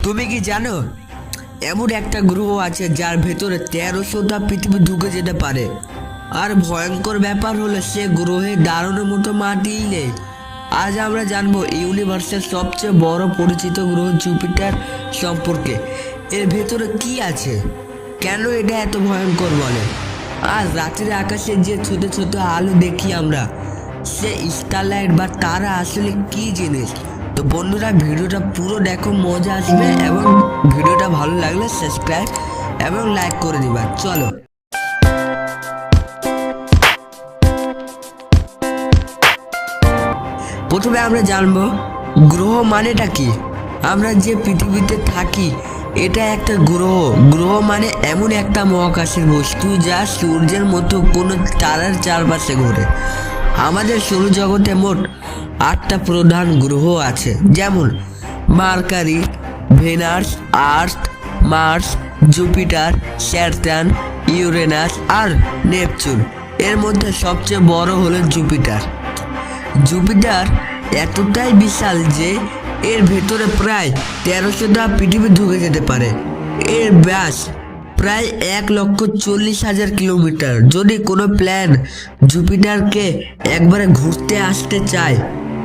তুমি কি জানো এমন একটা গ্রহ আছে যার ভেতরে 1300টা পৃথিবী ঢুকে যেতে পারে। আর ভয়ঙ্কর ব্যাপার হলো সে গ্রহে দাঁড়ানোর মতো মাটিই নেই। আজ আমরা জানবো ইউনিভার্সের সবচেয়ে বড় পরিচিত গ্রহ জুপিটার সম্পর্কে। এর ভেতরে কি আছে, কেন এটা এত ভয়ঙ্কর বলে। আর রাতের আকাশে যে ছোট ছোট আলো দেখি আমরা, সে স্টারলাইট বা তারা আসলে কি জিনিস। তো বন্ধুরা, ভিডিওটা পুরো দেখো, মজা আসবে। এবং ভিডিওটা ভালো লাগলে সাবস্ক্রাইব এবং লাইক করে দিবা। চলো, প্রথমে আমরা জানবো গ্রহ মানেটা কি। আমরা যে পৃথিবীতে থাকি এটা একটা গ্রহ। গ্রহ মানে এমন একটা মহাকাশের বস্তু যা সূর্যের মতো কোনো তারার চারপাশে ঘোরে। আমাদের সৌরজগতে মোট 8টা প্রধান গ্রহ আছে, যেমন মার্কারি, ভেনাস, আর্থ, মার্স, জুপিটার, স্যাটার্ন, ইউরেনাস আর নেপচুন। এর মধ্যে সবচেয়ে বড় হলো জুপিটার। জুপিটার এতটাই বিশাল যে এর ভেতরে প্রায় 1300টা পৃথিবী ঢুকে যেতে পারে। এর ব্যাস প্রায় 1,40,000 কিলোমিটার। যদি কোনো প্ল্যান জুপিটারকে একবারে ঘুরতে আসতে চায়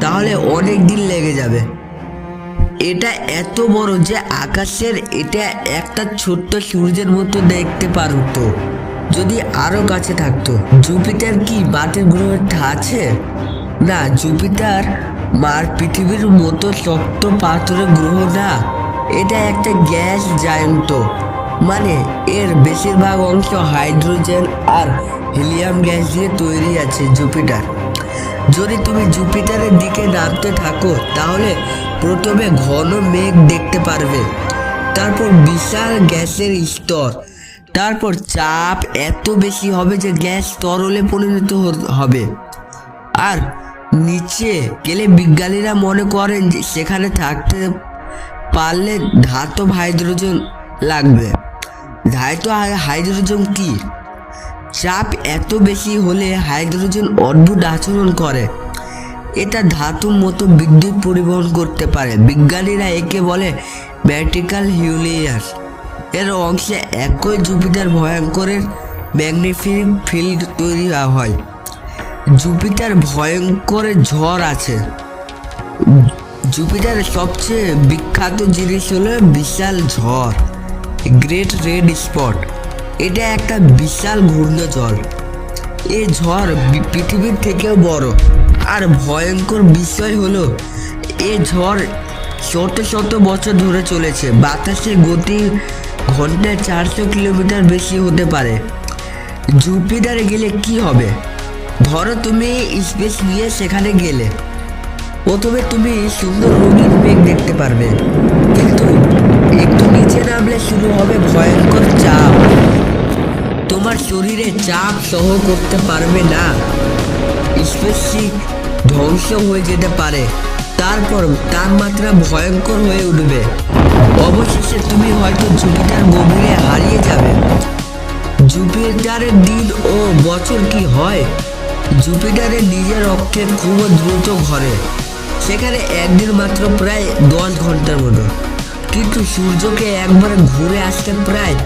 তাহলে অনেক দিন লেগে যাবে। এটা এত বড় যে আকাশের এটা একটা ছোট্ট সূর্যের মতো দেখতে পারতো যদি আরো কাছে থাকতো। জুপিটার কি মাটির গ্রহ আছে? না, জুপিটার মার পৃথিবীর মতো শক্ত পাথরের গ্রহ না। এটা একটা গ্যাস জায়ন্ত, মানে এর বেশিরভাগ অংশ হাইড্রোজেন আর হিলিয়াম গ্যাস দিয়ে তৈরি আছে। জুপিটার, যদি তুমি জুপিটারের দিকে নামতে থাকো তাহলে প্রথমে ঘন মেঘ দেখতে পারবে, তারপর বিশাল গ্যাসের স্তর, তারপর চাপ এত বেশি হবে যে গ্যাস তরলে পরিণত হবে। আর নিচে গেলে বিজ্ঞানীরা মনে করেন যে সেখানে থাকতে পারলে ধাতব হাইড্রোজেন লাগবে। ধাতব হাইড্রোজেন কি? চাপ এত বেশি হলে হাইড্রোজেন অদ্ভুত আচরণ করে। এটা ধাতুর মতো বিদ্যুৎ পরিবহন করতে পারে। বিজ্ঞানীরা একে বলে ম্যাটিক্যাল হিউলিয়াস। এর অংশে একই জুপিটার ভয়ঙ্করের ম্যাগনিফিক ফিল্ড তৈরি হয়। জুপিটার ভয়ঙ্কর ঝড় আছে। জুপিটারের সবচেয়ে বিখ্যাত জিনিস হলো বিশাল ঝড়, গ্রেট রেড স্পট। এটা একটা বিশাল ঘূর্ণিঝড়। এই ঝড় পৃথিবীর থেকেও বড়। আর ভয়ঙ্কর বিষয় হলো এই ঝড় শত শত বছর ধরে চলেছে। বাতাসের গতি ঘন্টায় 400 কিলোমিটার বেশি হতে পারে। জুপিটারে গেলে কি হবে? ধরো তুমি স্পেস নিয়ে সেখানে গেলে, প্রথমে তুমি সুন্দর রঙিন মেঘ দেখতে পারবে, কিন্তু একটু নিচে নামলে শুরু হবে ভয়ঙ্কর চাপ। তোমার শরীরে চাপ সহ করতে পারবে না, স্পেসশিপ ধ্বংস হয়ে যেতে পারে। তারপর তাপমাত্রা ভয়ঙ্কর হয়ে উঠবে। অবশেষে তুমি হয়তো জুপিটার গভীরে হারিয়ে যাবে। জুপিটারের দিন ও বছর কি হয়? জুপিটারের নিজের অক্ষে খুব দ্রুত ঘরে। সেখানে একদিন মাত্র প্রায় 10 ঘন্টার মতো, কিন্তু সূর্যকে একবারে ঘুরে আসতে প্রায়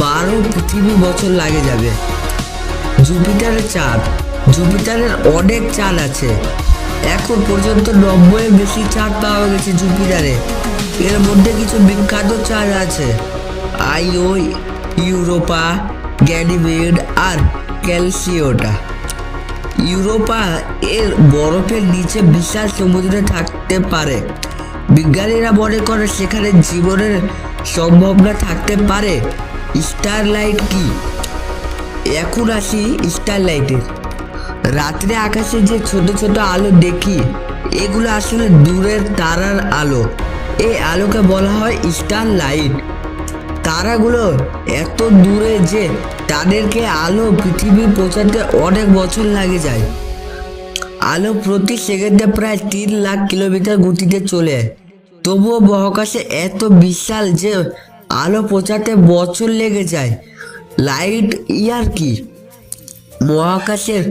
12 পৃথিবী বছর লাগে যাবে। জুপিটারের চাঁদ। জুপিটারের অনেক চাঁদ আছে। এখন পর্যন্ত 90-এর বেশি চাঁদ পাওয়া গেছে জুপিটারে। এর মধ্যে কিছু বিখ্যাত চাঁদ আছে: আইও, ইউরোপা, গ্যানিমেড আর ক্যালসিওটা। ইউরোপা এর বরফের নিচে বিশাল সমুদ্রে থাকতে পারে। বিজ্ঞানীরা মনে করে সেখানে জীবনের সম্ভাবনা থাকতে পারে। স্টারলাইট কি? এখন আসি স্টারলাইটের। রাত্রে আকাশে যে ছোট ছোট আলো দেখি, এগুলো আসলে দূরের তারার আলো। এই আলোকে বলা হয় স্টারলাইট। তারাগুলো এত দূরে যে তাদেরকে আলো পৃথিবী পৌঁছাতে অনেক বছর লাগে যায়। আলো প্রতি সেকেন্ডে প্রায় 3 লাখ কিলোমিটার গতিতে চলে। তবুও মহাকাশে এত বিশাল যে আলো পৌঁছাতে বছর লেগে যায়। লাইট ইয়ার কি? মহাকাশের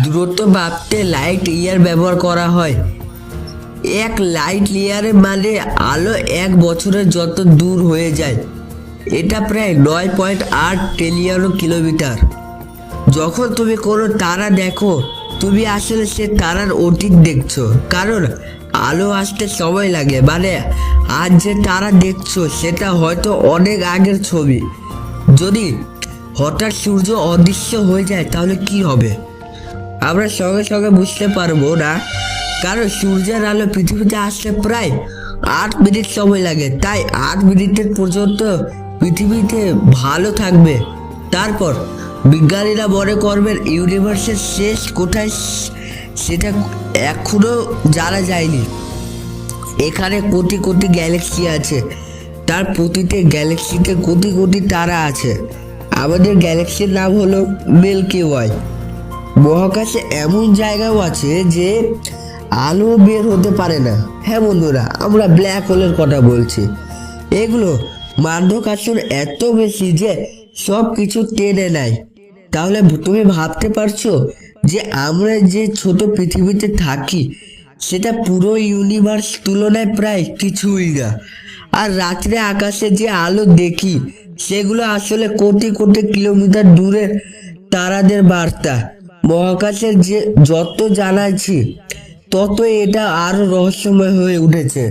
দূরত্ব মাপতে লাইট ইয়ার ব্যবহার করা হয়। এক লাইট ইয়ারে মানে আলো 1 বছরের যত দূর হয়ে যায়। এটা প্রায় 9.8 ট্রিলিয়ন কিলোমিটার। যখন তুমি কোনো তারা দেখো, তুমি আসলে সে তারার অতীত দেখছো, কারণ আলো আসতে সময় লাগে। মানে আজ যে তারা দেখছো সেটা হয়তো অনেক আগের ছবি। যদি হঠাৎ সূর্য অদৃশ্য হয়ে যায় তাহলে কি হবে? আমরা সঙ্গে সঙ্গে বুঝতে পারবো না, কারণ সূর্যের আলো পৃথিবীতে আসতে প্রায় 8 মিনিট সময় লাগে। তাই 8 মিনিটের পর্যন্ত পৃথিবীতে ভালো থাকবে। তারপর বিজ্ঞানীরা মনে করবেন ইউনিভার্সের শেষ কোথায় সেটা এখনো জানা যায়নি। এখানে কোটি কোটি গ্যালাক্সি আছে, তার প্রতিটি গ্যালাক্সিতে কোটি কোটি তারা আছে। আমাদের গ্যালাক্সির নাম হলো মিল্কি ওয়ে। মহাকাশে এমন জায়গাও আছে যে আলো বের হতে পারে না। হ্যাঁ বন্ধুরা, আমরা ব্ল্যাক হোলের কথা বলছি। এগুলো মাধ্যাকর্ষণ এত বেশি যে সব কিছু টেনে নেয়। তাহলে তুমি ভাবতে পারছো যে আমরা যে ছোট পৃথিবীতে থাকি সেটা পুরো ইউনিভার্স তুলনায় প্রায় কিছুই না। আর রাত্রে আকাশে যে আলো দেখি সেগুলো আসলে কোটি কোটি কিলোমিটার দূরের তারাদের বার্তা। মহাকাশের যে যত জানাচ্ছি তত এটা আরো রহস্যময় হয়ে উঠেছে।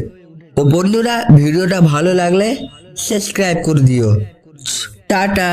তো বন্ধুরা, ভিডিওটা ভালো লাগলে সাবস্ক্রাইব করে দিও। টাটা।